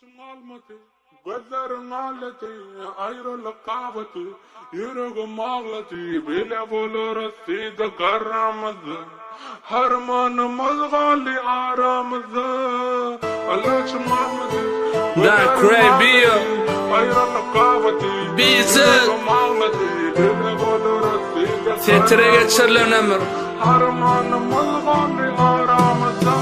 Saçım almadı, gözlerin ağladı, ayrılık kavgadı, yüreğim ağladı, bile bulur size karamızı, harmanımız gali aramızı. Saçım almadı, gözlerin ağladı, ayrılık kavgadı, yüreğim ağladı, bile bulur size karamızı, harmanımız gali aramızı.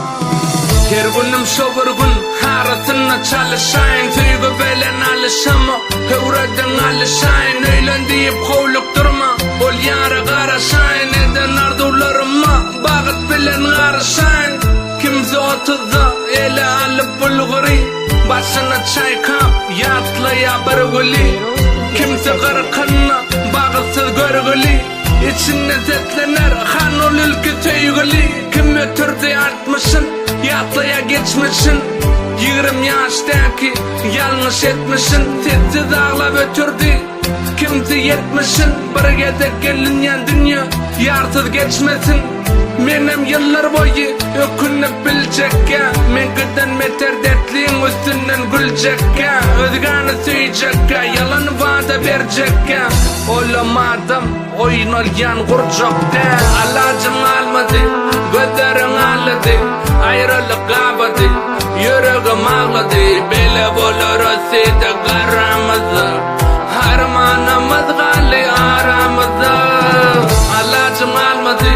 Her günüm şo bir gün harasına çalışayın, tüygü belen alışama, hevredin alışayın, öyle deyip kovluk durma, ol yara karışayın, eden ardularıma bağıt bilen karışayın. Kimse otuzda ele alıp bulguri, başına çay kap yatlaya bir guli, kimse kırkınna bağıtsız görgülü, içinde zetlener hanul ülke tüygülü. Kim ötürdü artmışın, yatlaya geçmişsin, 20 yaştaki yanlış etmişsin, sessiz ağlap ötürdü kimse yetmişsin. Bir gede gelinyen dünya yarsız geçmesin, menem yıllar boyu ökünüp bilecekke, men giden meter dertliğin üstünden güleceke, özgani söyleyecekke, yalan vada verecekke. Olamadım oyun olyan kurcakta, alacım almadı, gözlerin ağladı, ayrılık kapadı, yüreğim ağladı, bile bulur size karamızı, harmanımız gali aramızı. Alacım almadı,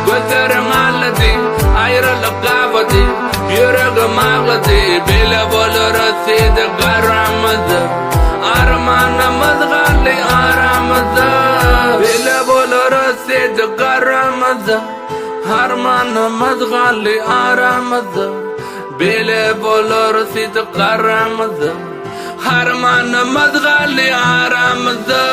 gözlerin ağladı, ayrılık kapadı, yüreğim ağladı, bile bulur size karamızı, harmanımız gali aramızı, bile bulur size karamızı, harmanımız gali aramızı, bile bulur sizi karamızı, harmanımız gali aramızı.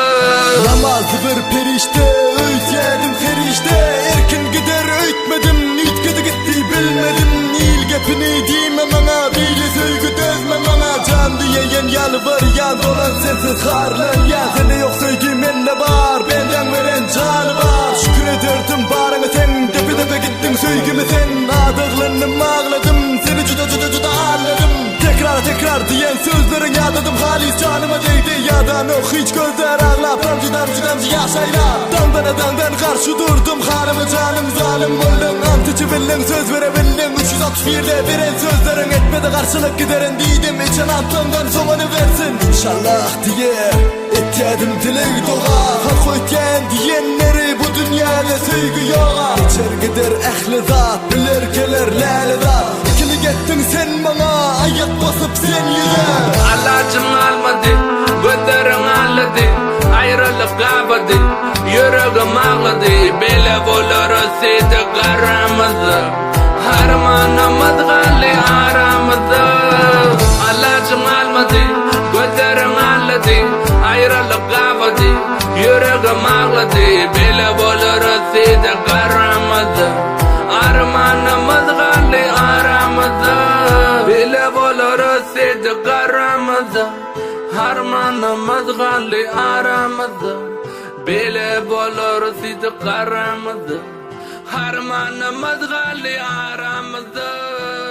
Namazı bir perişte, öğütledim ferişte, erkin gider öğütmedim, nütkedi gitti bilmedim, nil gepini diyemem ana, bile söygü dözmem ana, can diyeyen yalvar yan dolan sensiz harlan ya, sende yok söygü mende var, benden veren canı var, şükür ederdim barını sen, tepe gittin söygümü sen, adığlanım ağladım, seni cuda ağladım, tekrar diyen sözlerin yadadım, halis canıma değdi yadan ok, hiç gözler ağlap, damcıdan yaşayla, dandan karşı durdum, harımı canım zalim oldun, antıcı bildin, söz verebildin, 361'de veren sözlerin etmedi karşılık giderin, diydim için aklımdan soğanı versin, İnşallah diye etkedim dilek doğa, hak ötken diyenleri bu dünyada söygü yoğa, geçer gider ehli zat, bilir gelir lale zat, ikili gittin sen bana, ayak basıp sen yüze. Alacım almadı, gözlerin ağladı, ayrılık kapadı, yüreğim ağladı, bile bulur size karamızı, harmanımız gali aramızı. Alacım almadı, gözlerin ağladı, ayrılık kapadı, yüreğim ağladı, bile bulur size karamızı, harmanımız gali aramızı, bile bulur size karamızı, harmanımız gali aramızı, bile bulur size karamızı, harmanımız gali aramızı.